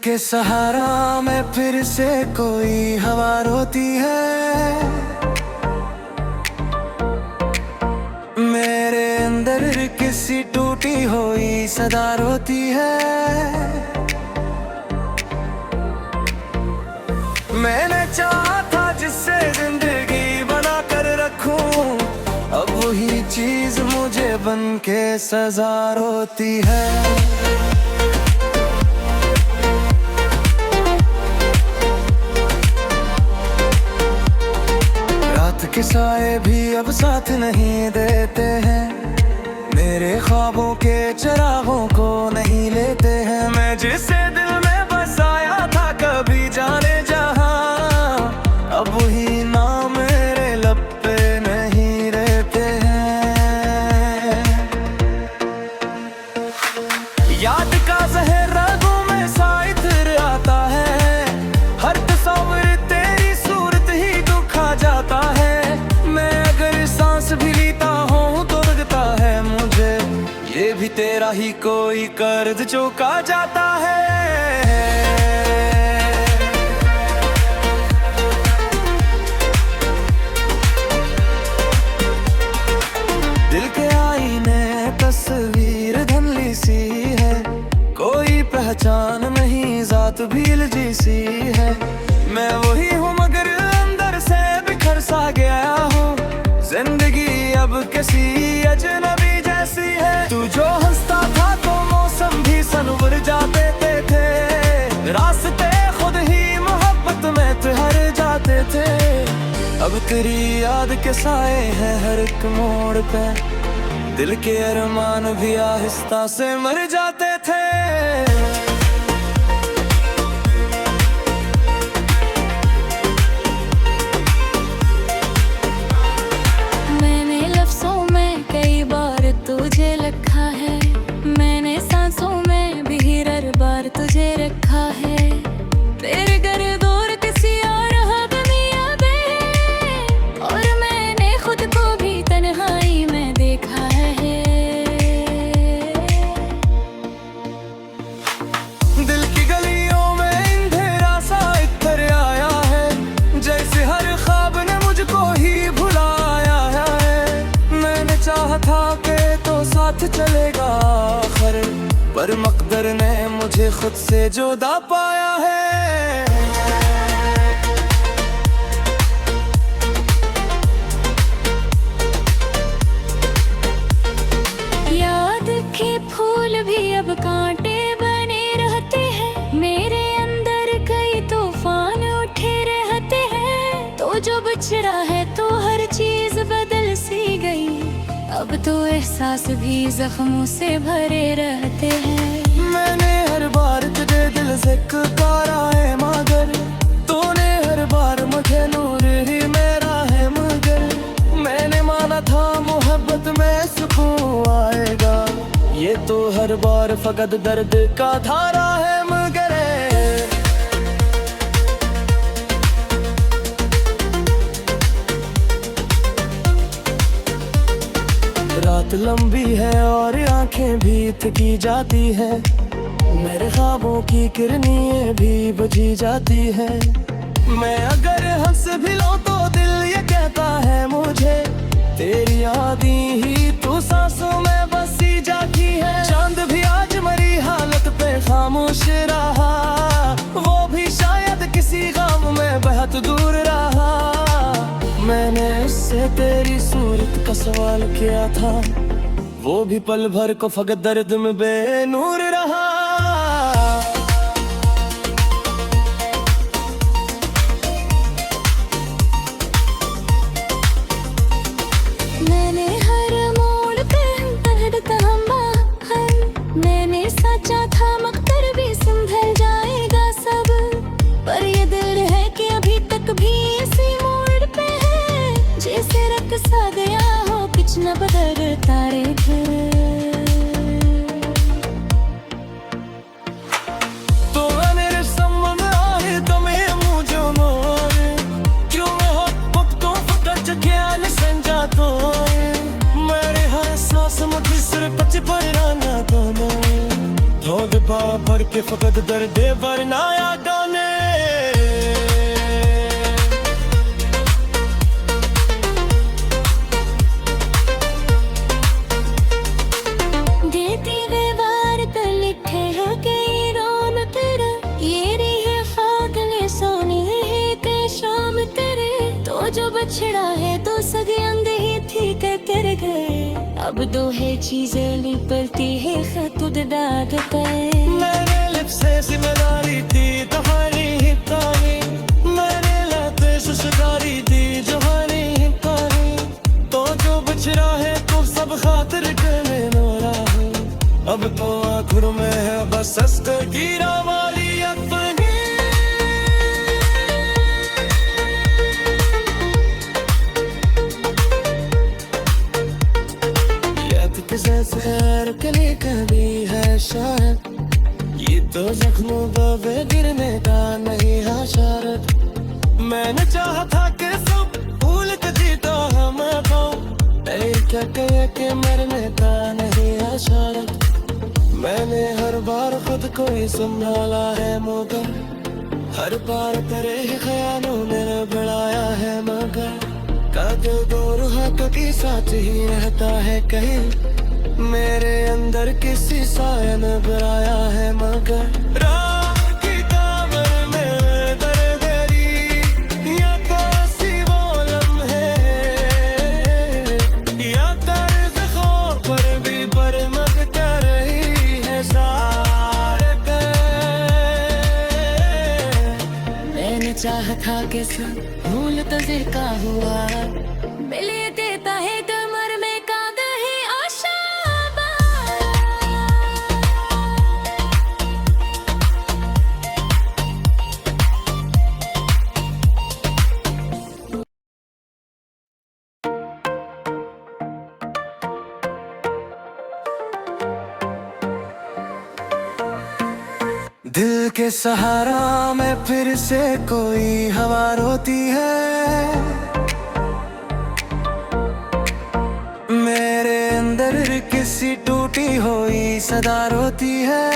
के सहारा में फिर से कोई हवा रोती है। मेरे अंदर किसी टूटी हुई सदा रोती है। मैंने चाहा था जिससे जिंदगी बना कर रखूं, अब वही चीज मुझे बन के सजा रोती है। के साए भी अब साथ नहीं देते हैं, मेरे ख्वाबों के चिरागों को नहीं लेते हैं। मैं जिसे दिल में बसाया था कभी जाने जहां, अब वही नाम मेरे लब पे नहीं रहते हैं। याद का जहर रगों में साइतर आता है, हर तस्वीर तेरी सूरत ही दुखा जाता है। भी लेता हूँ तो लगता है मुझे ये भी तेरा ही कोई कर्ज चुका जाता है। दिल के आईने तस्वीर धुंधली सी है, कोई पहचान नहीं जात भी अलजी सी है। मैं वही हूँ मगर अंदर से बिखर सा गया हूँ, जिंदगी अब किसी अजनबी जैसी है। तू जो हंसता था तो मौसम भी सनवर जाते थे, रास्ते खुद ही मोहब्बत में ठहर जाते थे। अब तेरी याद के साए हैं हर एक मोड़ पे, दिल के अरमान भी आहिस्ता से मर जाते थे। तुझे लिखा है मैंने सांसों में भी हर बार तुझे रखा है। तेरे घर दूर किसी और दुनिया में, और मैंने खुद को भी तन्हाई में देखा है। दिल की गलियों में अंधेरा सा इतर आया है, जैसे हर ख्वाब ने मुझको ही भुलाया है। मैंने चाहा था साथ चलेगा आखिर, पर मकदर ने मुझे खुद से जुदा पाया है। याद के फूल भी अब कांटे बने रहते हैं, मेरे अंदर कई तूफान उठे रहते हैं। तो जो बिछड़ा है तो हर चीज बदल सी गई, अब तो एहसास भी जख्मों से भरे रहते हैं। मैंने हर बार तुझे दिल से पुकारा है, मगर तूने हर बार मुझे नूर ही मेरा है। मगर मैंने माना था मोहब्बत में सुकून आएगा, ये तो हर बार फकत दर्द का धारा है। मगर रात लंबी है और आंखें भी थकी जाती है, मेरे ख्वाबों की किरणें भी बुझी जाती है। मैं अगर हंस भी लूं तो दिल ये कहता है मुझे, तेरी यादें ही तू सांसों में बसी जाती है। चांद भी आज मरी हालत पे खामोश रहा, वो भी शायद किसी गम में बहुत दूर रहा। मैंने उससे तेरी सूरत का सवाल किया था, वो भी पल भर को फकत दर्द में बेनूर रहा। मैंने हर मोड़ पे दर्द का बाहर, मैंने सोचा था मगर भी संभल जाएगा सब, पर ये दिल है कि अभी तक भी इसी मोड़ पे है। जैसे रक्त सा गया हो कुछ न बदल तारे घर। तो मेरे सामने आए तो मैं मुझे मारे, क्यों मैं हक तो फकत ख्याल संजा तो मेरे हर सांस मुझे सिर पच पर आना तो धोद पा भर के फकत दर्दे वरना यादाने देती वे वार कर लिखे है कई रोम तेरा ये रही है फागले सोनी है के शाम तेरे तो जो बछड़ा है तो सगे अंधे ही थी के तेरे गए अब दो है चीजें लिपलती है खुद दाद पे मेरे लिप्स से जिम्मेदारी दी तुम्हारी ही तारी मेरे लाते सुसगारी दी तुम्हारी ही तारी तो जो बछड़ा है तो सब खातिर के में नोरा है अब तो आखिर में है बस अस्कर गिरा वाली अपनी जैसे कली कभी है शायद ये तो जख्मों पे गिरने का नहीं है शरत मैंने चाहा था कि सब भूल के जीता है मैं पाऊं क्या कहे कि मरने का नहीं है शरत मैंने हर बार खुद को ही संभाला है मगर हर बार तेरे ही ख्यालों ने बढ़ाया है मगर का दिल दो रुहा कभी साथ ही रहता है कहीं मेरे अंदर किसी साया ने बनाया है मगर राह की कामर में दर्देरी या कासी वो लम्हे या तर्ज खौफ पर भी बरमद कर रही है सारे पे मैंने चाहा था कि सब भूल तज़िर का हुआ मिले देता है कमर में कांदा है आशा दिल के सहारा में फिर से कोई हवा रोती है मेरे अंदर किसी टूटी हुई सदा रोती है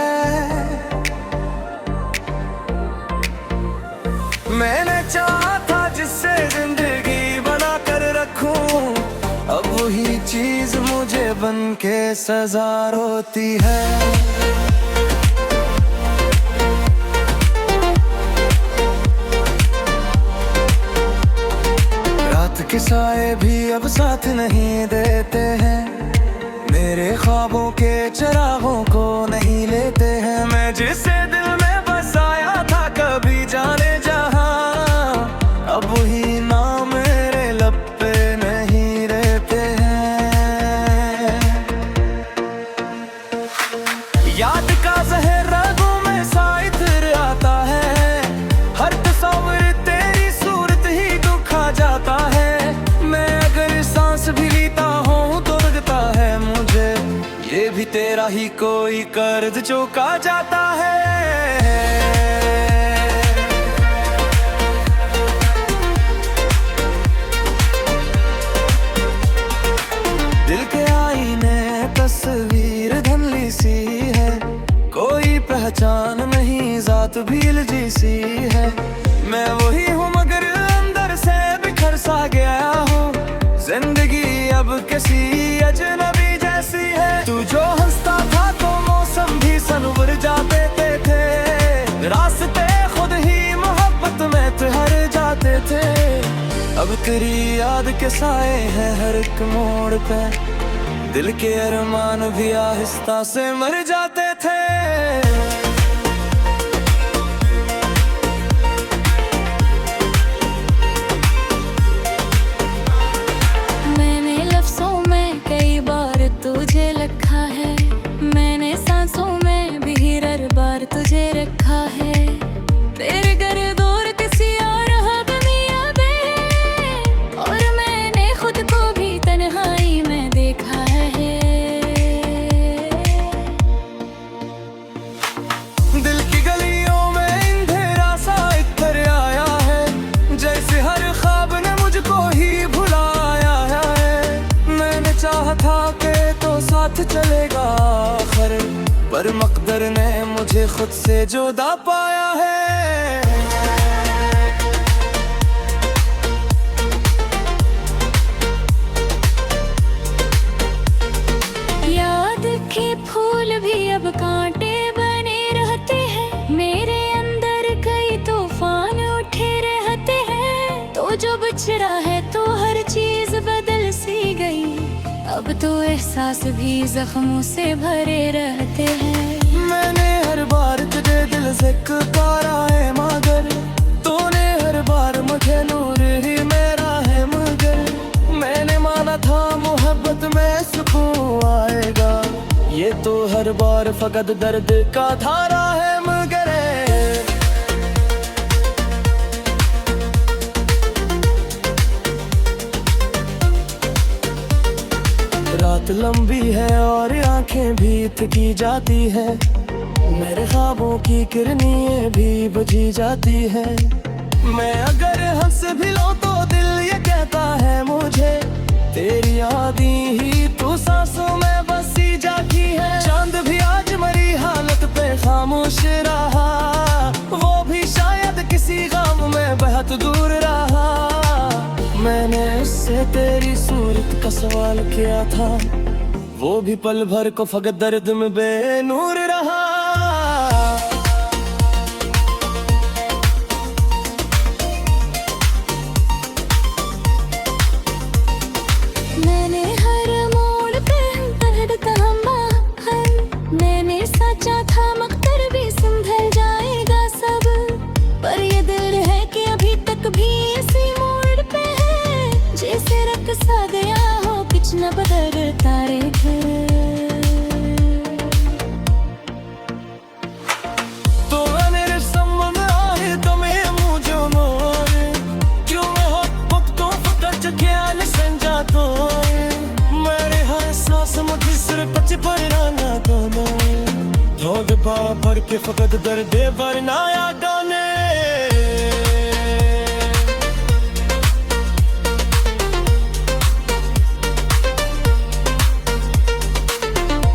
मैंने चाहा था जिससे जिंदगी बना कर रखूं अब वही चीज मुझे बन के सजा रोती है के साए भी अब साथ नहीं देते हैं मेरे ख्वाबों के चिरागों को नहीं लेते हैं मैं जिसे दिल में बसाया था कभी जाने जहां अब वही नाम मेरे लब पे नहीं रहते हैं याद का जहर रगों में साइतर आता है हर तस्वीर तेरी सूरत ही दुखा जाता है भी लीता हूँ तो लगता है मुझे ये भी तेरा ही कोई कर्ज चुका जाता है दिल के आईने तस्वीर धुंधली सी है कोई पहचान नहीं जात भील जैसी है मैं वही हूँ मगर अंदर से बिखर सा गया हूँ जिंदगी अब किसी अजनबी जैसी है तू जो हंसता था तो मौसम भी सनवर जाते थे रास्ते खुद ही मोहब्बत में ठहर जाते थे अब तेरी याद के साए हैं हर एक मोड़ पे दिल के अरमान भी आहिस्ता से मर जाते थे तुझे लिखा है मैंने सांसों में भी हर बार तुझे रखा है तेरे घर दूर किसी और हो दुनिया में और मैंने खुद को भी तन्हाई में देखा है दिल की गलियों में अंधेरा सा इतर आया है जैसे हर ख्वाब ने मुझको ही भुलाया है मैंने चाहा था कि तो साथ चलेगा आखिर पर मकदर ने मुझे खुद से जुदा पाया है। याद के फूल भी अब कांटे बने रहते हैं, मेरे अंदर कई तूफान उठे रहते हैं। तो जो बिछड़ा है तो हर चीज बदल सी गई, अब तो एहसास भी जख्मों से भरे रहते हैं। मैंने हर बार तुझे दिल से पुकारा है, मगर तूने हर बार मुझे नूर ही मेरा है। मगर मैंने माना था मोहब्बत में सुकून आएगा, ये तो हर बार फकत दर्द का धारा है। मगर रात लंबी है और आंखें भी थकी जाती है, मेरे ख्वाबों की किरणें भी बुझी जाती है। मैं अगर हंस भी लूं तो दिल ये कहता है मुझे, तेरी यादें ही तू सांसों में बसी जाती है। चांद भी आज मरी हालत पे खामोश रहा, वो भी शायद किसी गम में बहुत दूर रहा। मैंने उससे तेरी सूरत का सवाल किया था, वो भी पल भर को फकत दर्द में बेनूर रहा। मैंने हर मोड़ पे दर्द थामा है, मैंने सोचा था मगर भी संभल जाएगा सब, पर ये दिल है कि अभी तक भी इसी मोड़ पे है, जैसे रख सा गया हो कुछ न बदलता रहे। तो मेरे संबंध आए तो मैं मुझे मोरे, क्यों हो वक्तों फकत ख्याल संजा तो मेरे हर सांस मुझे सिर पच पर राना तो धोद पा पर के फकत दर्द भरना यादाने।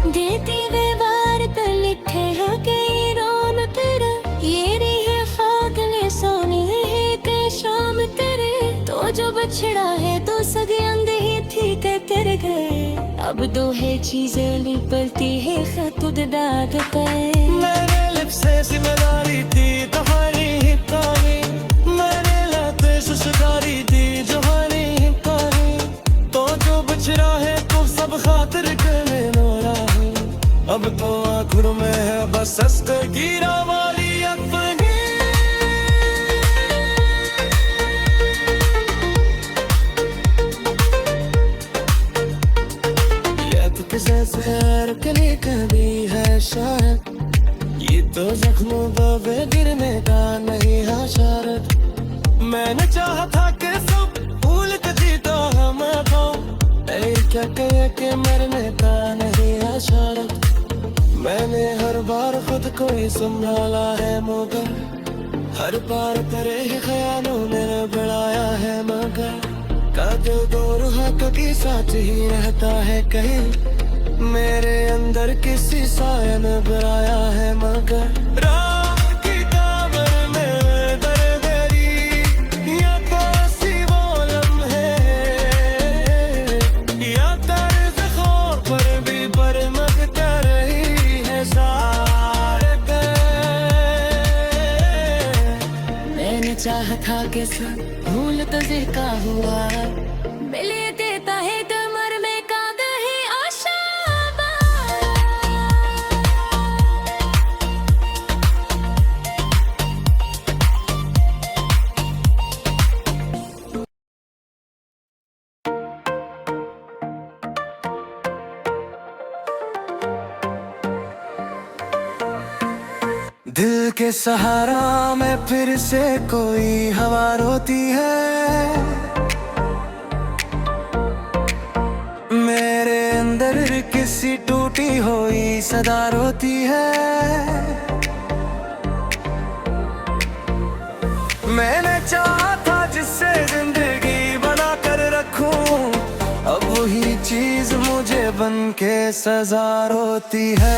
देती वे बार तो लिखे हो गई रोम तेरा, ये रही है फागले सोनी है के शाम तेरे। तो जो बछड़ा है तो सगे अंधे ही थी के तेरे गए, अब दो है चीजें निकलती है खुद दाद पे। मेरे लिप्स से जिम्मेदारी थी तुम्हारी ही तारी, मैंने लाते सुस्कारी दी जोहारी ही तारी। तो जो बछड़ा है तो सब खातिर करने नोरा है, अब तो आखिर में है बस अस्कर गिरा वाली अपनी। ये तो किसे सैर के लिए कभी है शायद, ये तो जख्मों पे गिरने का नहीं है शरत। मैंने चाहा था कि सब भूल के जीता हम क्या कहे कि मरने का नहीं है शरत। मैंने हर बार खुद को ही संभाला है, मगर हर बार तेरे ही ख्यालों ने बढ़ाया है। मगर का दिल दो रूह कभी साथ ही रहता है, कहीं मेरे अंदर किसी साया ने बनाया है। मगर रात की काबर में दरदरी या पासी वो लम्हे, या दर्द खौफ पर भी बरमग कर रही है सारे पे। मैंने चाहा था कि सब भूल तो का हुआ, मिले देता है कमर में कांद है आशा। दिल के सहारा में फिर से कोई हवा रोती है, मेरे अंदर किसी टूटी हुई सदा रोती है। मैंने चाहा था जिससे जिंदगी बना कर रखूं, अब वही चीज मुझे बन के सजा रोती है।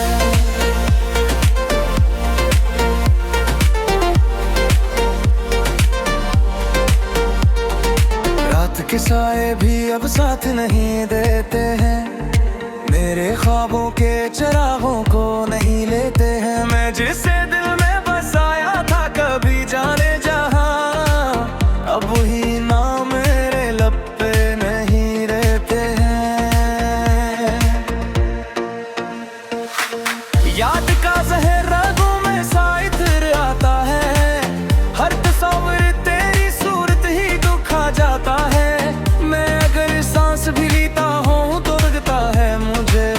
रात के साए भी अब साथ नहीं देते हैं, मेरे ख्वाबों के चिरागों को नहीं लेते हैं। मैं जिसे दिल में बसाया था कभी जाने जहां, अब वही नाम मेरे लब पे नहीं रहते हैं। याद का जहर रागों में साइतर आता है, हर तस्वीर तेरी सूरत ही दुखा जाता है। मैं अगर सांस भी लेता हूँ तो लगता है मुझे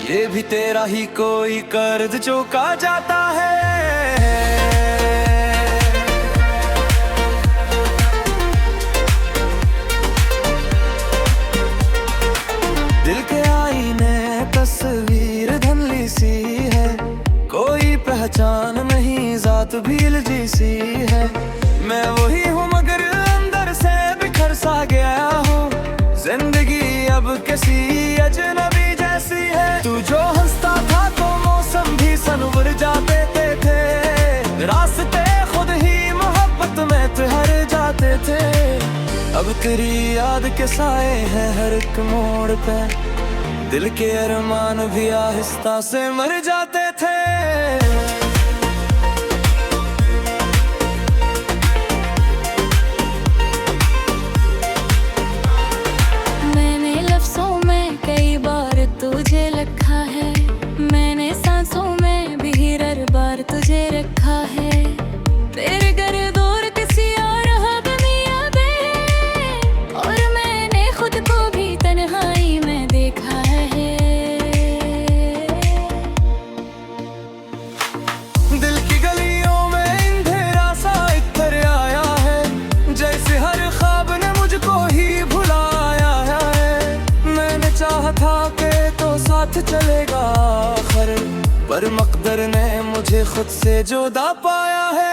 ये भी तेरा ही कोई कर्ज चुका जाता है। दिल के आईने तस्वीर धुंधली सी है, कोई पहचान नहीं जात भी उलझी सी है। मैं वही हूँ मगर अंदर से बिखर सा गया हूँ, जिंदगी अब किसी अजनबी जैसी है। तू जो हंसता था तो मौसम भी सनवर जाते थे, रास्ते खुद ही मोहब्बत में ठहर जाते थे। अब तेरी याद के साए हैं हर एक मोड़ पे, दिल के अरमान भी आहिस्ता से मर जाते थे। मैंने लफ्जों में कई बार तुझे लिखा है, मैंने सांसों में भी हर बार तुझे रखा है। तेरे घर दूर किसी और दुनिया में, और मैंने खुद को भी तन्हाई में देखा है। दिल की गलियों में अंधेरा सा इतर आया है, जैसे हर ख्वाब ने मुझको ही भुलाया है। मैंने चाहा था कि तो साथ चलेगा आखिर, पर मकदर ने मुझे खुद से जुदा पाया है।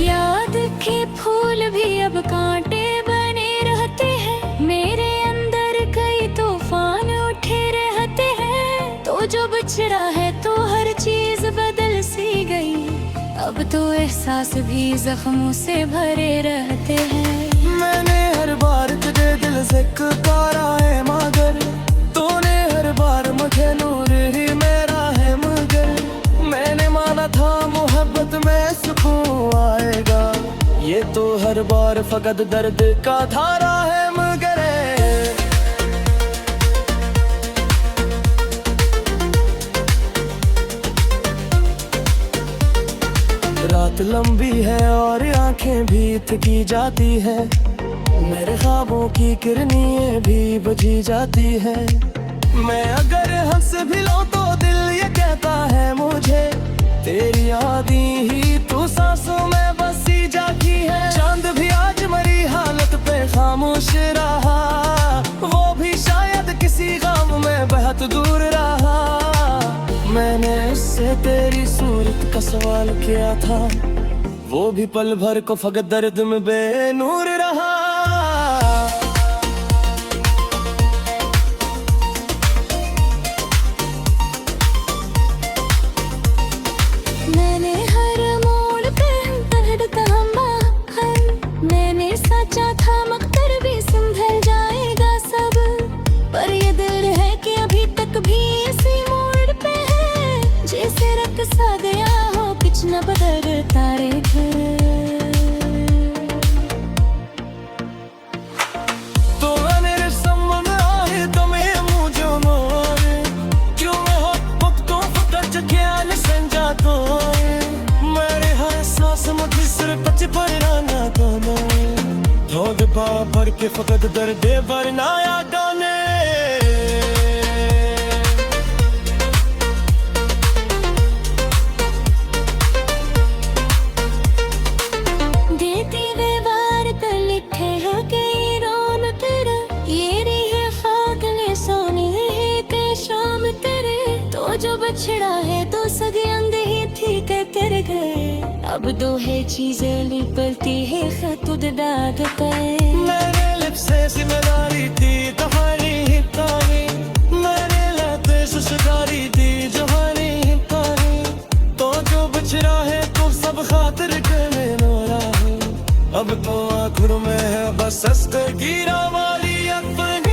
याद के फूल भी अब कांटे बने रहते हैं, मेरे अंदर कई तूफान उठे रहते हैं। तो जो बिछड़ा है तो हर चीज बदल सी गई, अब तो एहसास भी जख्मों से भरे रहते हैं। मैंने हर बार तुझे दिल से पुकारा है, मगर तूने हर बार मुझे नूर ही मेरा है। मगर मैंने माना था मोहब्बत में सुकून आएगा, ये तो हर बार फकत दर्द का धारा है। मगर रात लंबी है और आंखें भी थकी जाती है, मेरे ख्वाबों की किरणें भी बुझी जाती है। मैं अगर हंस भी लूं तो दिल ये कहता है मुझे, तेरी यादें ही तू सांसों में बसी जाती है। चांद भी आज मरी हालत पे खामोश रहा, वो भी शायद किसी गम में बहुत दूर रहा। मैंने उससे तेरी सूरत का सवाल किया था, वो भी पल भर को फकत दर्द में बेनूर रहा। मैंने हर मोड़ पे दर्द का माखन, मैंने सोचा था मगर भी संभल जाएगा सब, पर ये दिल है कि अभी तक भी इसी मोड़ पे है, जैसे रख सा गया हो कुछ न बदलता रे घर। भर के फकत दर्द वरना यादाने। देती वे वार कर लिखे है कई रोन तेरा, ये रही है फागले सोनी है के शाम तेरे। तो जो बछड़ा है तो सगे अंग ही थी के तेरे गए, अब दो है चीजें लिपलती है खत दाद पे मेरे लिप्स से जिम्मेदारी थी तुम्हारी ही तानी मेरे लाते सुसगारी दी जवानी ही तानी तो जो बचरा है तो सब खातिर के में नोरा है अब तो आखिर में है बस अस्तर गिरा वाली अपनी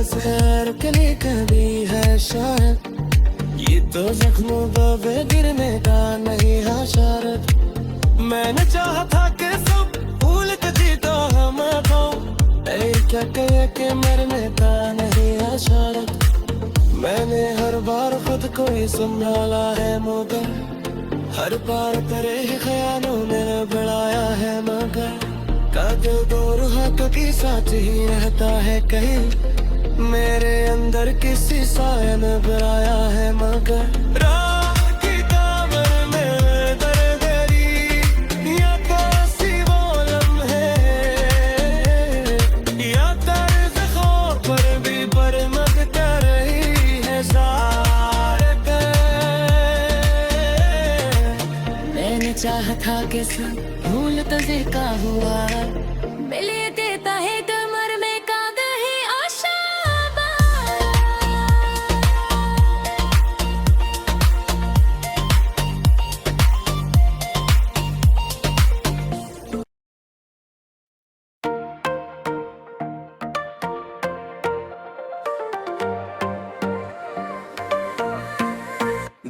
सैर के लिए कभी है शायद ये तो जख्मों दबे गिरने का नहीं है शरत मैंने चाहा था कि सब भूल के जीता हम क्या कहे कि मरने का नहीं है शरत मैंने हर बार खुद को ही संभाला है मगर हर बार तेरे ही ख्यालों ने बढ़ाया है मगर का दिल दो रूह कभी साथ ही रहता है कहीं मेरे अंदर किसी साए ने बनाया है मगर रात की काबर में दरदरी या कैसी वो लम्हे या तर्ज खौफ पर भी बरमद कर रही है सारे पे मैंने चाहा था कि सब भूल तो जिका हुआ मिले देता है कमर में कागा है आशा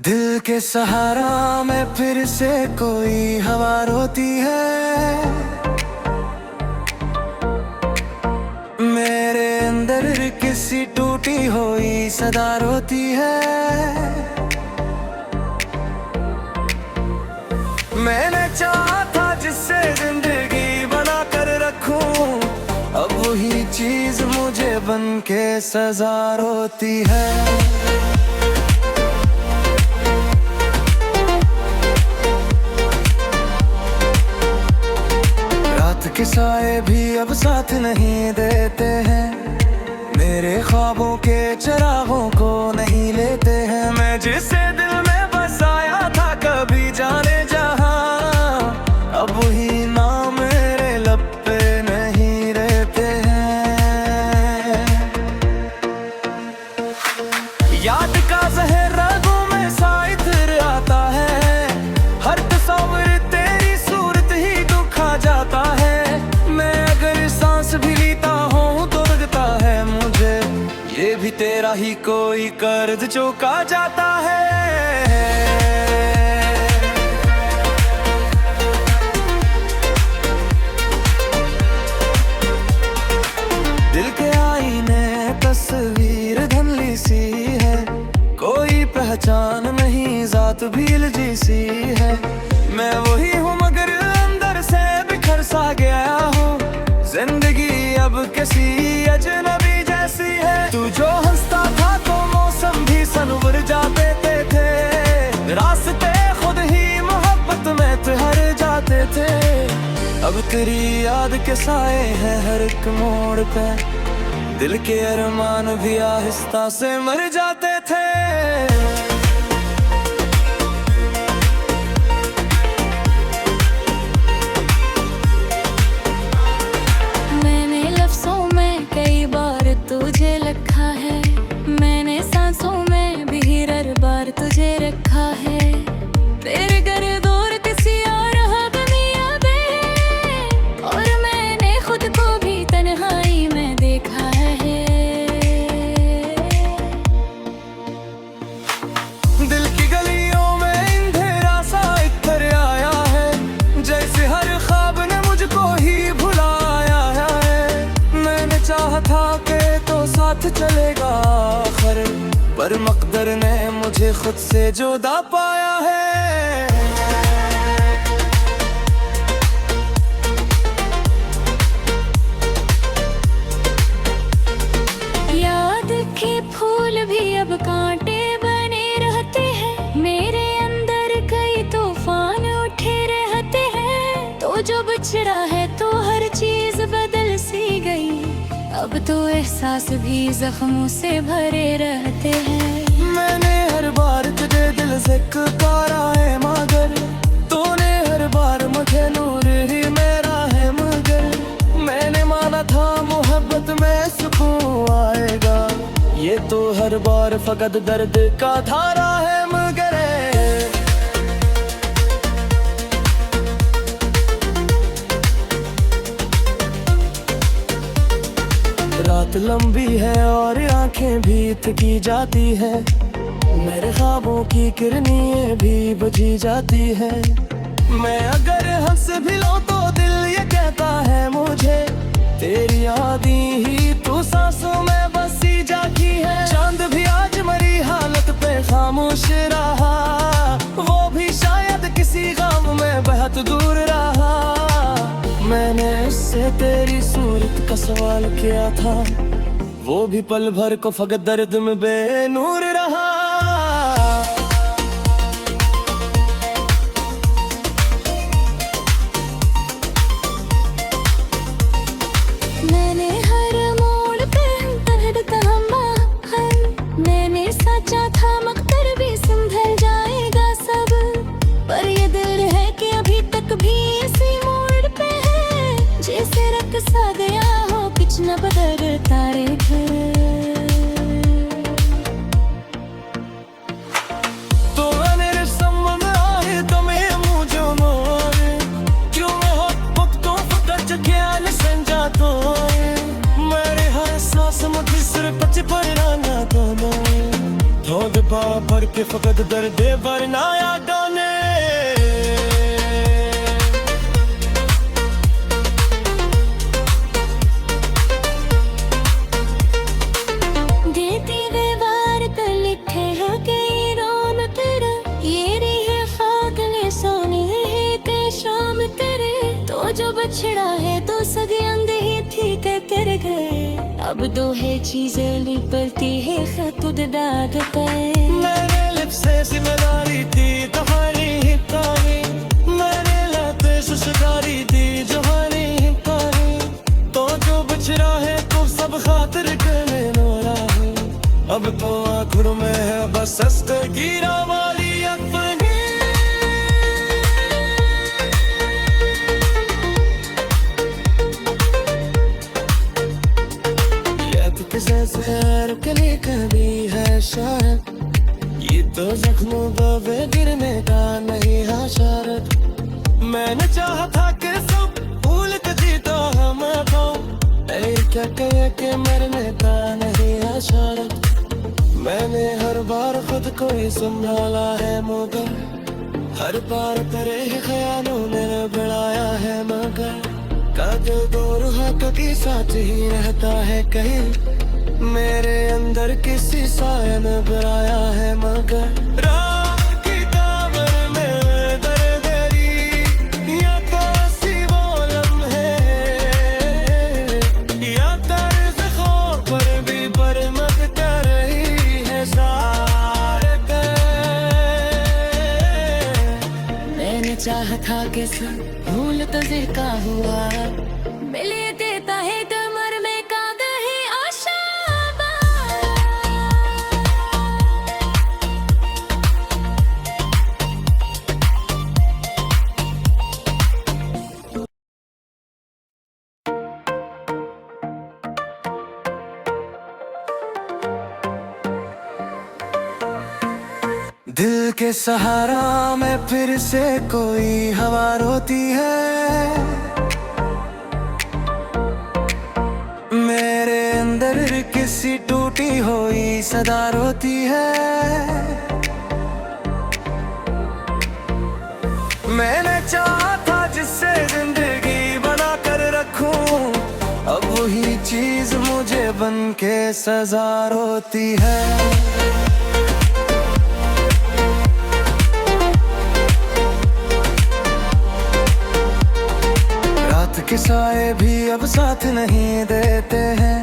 दिल के सहारा में फिर से कोई हवा रोती है मेरे अंदर किसी टूटी हुई सदा रोती है मैंने चाहा था जिससे जिंदगी बना कर रखूं अब वही चीज मुझे बन के सजा रोती है के साए भी अब साथ नहीं देते हैं मेरे ख्वाबों के चिरागों को नहीं लेते हैं मैं जिसे दिल में बसाया था कभी जाने जहां अब वही नाम मेरे लब पे नहीं रहते हैं याद का जहर रगों में साइतर आता है हर तस्वीर तेरी सूरत ही दुखा जाता है भी लीता हूँ तो लगता है मुझे ये भी तेरा ही कोई कर्ज चुका जाता है दिल के आईने तस्वीर धुंधली सी है कोई पहचान नहीं जात भी उलझी सी है मैं वही हूँ मगर अंदर से बिखर सा गया हूँ जिंदगी अब किसी अजनबी जैसी है तू जो हंसता था तो मौसम भी सनवर जाते थे रास्ते खुद ही मोहब्बत में ठहर जाते थे अब तेरी याद के साए हैं हर एक मोड़ पे दिल के अरमान भी आहिस्ता से मर जाते थे तुझे लिखा है मैंने सांसों में भी हर बार तुझे रखा है तेरे घर दूर किसी और दुनिया में और मैंने खुद को भी तन्हाई में देखा है दिल की गलियों में अंधेरा सा इतर आया है जैसे हर ख्वाब ने मुझको ही भुलाया है मैंने चाहा था कि साथ चलेगा आखिर पर मकदर ने मुझे खुद से जुदा पाया है याद के फूल भी अब कांटे बने रहते हैं मेरे अंदर कई तूफान उठे रहते हैं तो जो बिछड़ा है तो हर चीज बदल सी गई अब तो एहसास भी जख्मों से भरे रहते हैं। मैंने हर बार तुझे दिल से पुकारा है मगर तूने हर बार मुझे नूर ही मेरा है मगर मैंने माना था मोहब्बत में सुकून आएगा, ये तो हर बार फकत दर्द का धारा है मगर रात लंबी है और आंखें भी थकी जाती है, मेरे ख्वाबों की किरणें भी बुझी जाती है। मैं अगर हंस भी लूं तो दिल ये कहता है मुझे तेरी यादें ही तू सांसों में बसी जाती है। चांद भी आज मरी हालत पे खामोश रहा, वो भी शायद किसी गम में बहुत दूर रहा। मैंने उससे तेरी सूरत का सवाल किया था, वो भी पल भर को फकत दर्द में बेनूर रहा। मैंने हर मोड़ पे दर्द थामा है, मैंने सोचा था मगर भी संभल जाएगा सब, पर ये दिल है कि अभी तक भी इसी मोड़ पे है, जैसे रख सा गया हो कुछ न बदलता रे घर। तो मेरे संबंध आए तो मैं मुझे मोरे क्यों मैं हो वक्तों फकत ख्याल संजा तो मेरे हर सांस मुझे सिर पच पराना तो थोड़े भर के फकत दर्द भरना यादाने। जो बछड़ा है तो सदी अंधी थी कर गए, अब दो है चीजें लिपटती है खुद दाद पे। मेरे लिप्स से जिम्मेदारी थी तुम्हारी ही तारी, मेरे लाते सुसगारी थी जोहारी ही तारी, तो जो बछड़ा है तो सब खातिर करने नोरा है, अब तो आखिर में है बस हंसते गिरा वाली अपनी। जैसे कली कभी है शायद ये तो जख्मों पे गिरने का नहीं है शरत। मैंने चाहा था कि सब भूल के जीता हम क्या कहे कि मरने का नहीं है शरत। मैंने हर बार खुद को ही संभाला है मगर हर बार तेरे ही ख्यालों ने बढ़ाया है मगर का दिल दूर कभी साथ ही रहता है कहीं मेरे अंदर किसी साया ने बनाया है मगर रात की ताबर में दर्देरी या कासी वो लम्हे या तर्ज खौफ पर भी बरमद कर रही है सारे पे। मैंने चाहा था कि सब भूल तो जिक्र हुआ, मिले देता है कमर में कागा है आशा। दिल के सहारा में फिर से कोई हवा रोती है, मेरे अंदर किसी टूटी हुई सदा रोती है। मैंने चाहा था जिससे जिंदगी बना कर रखूं, अब वही चीज मुझे बन के सजा रोती है। के साए भी अब साथ नहीं देते हैं,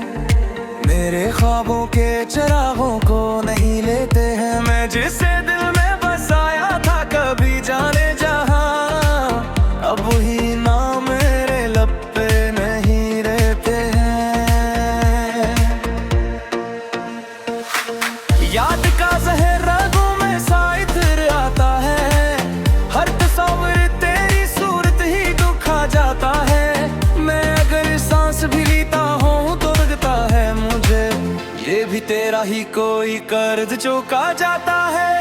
मेरे ख्वाबों के चिरागों को नहीं लेते हैं। मैं जिसे दिल में बसाया था कभी जाने जहां, अब वही नाम मेरे लब पे नहीं रहते हैं। ही कोई कर्ज चुका जाता है।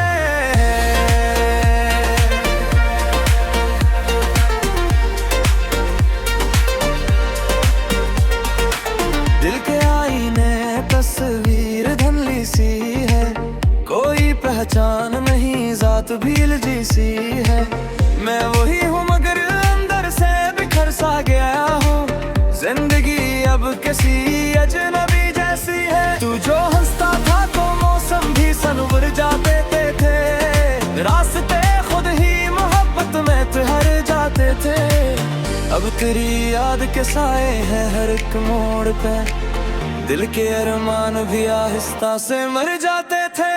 दिल के आईने तस्वीर धुंधली सी है, कोई पहचान नहीं जात भील सी है। मैं वही हूँ मगर अंदर से बिखर सा गया हूँ, जिंदगी अब किसी अजनबी जैसी है। तू जो हंसता था तो मौसम भी सनवर जाते थे, रास्ते खुद ही मोहब्बत में ठहर जाते थे। अब तेरी याद के साए हैं हर एक मोड़ पे, दिल के अरमान भी आहिस्ता से मर जाते थे।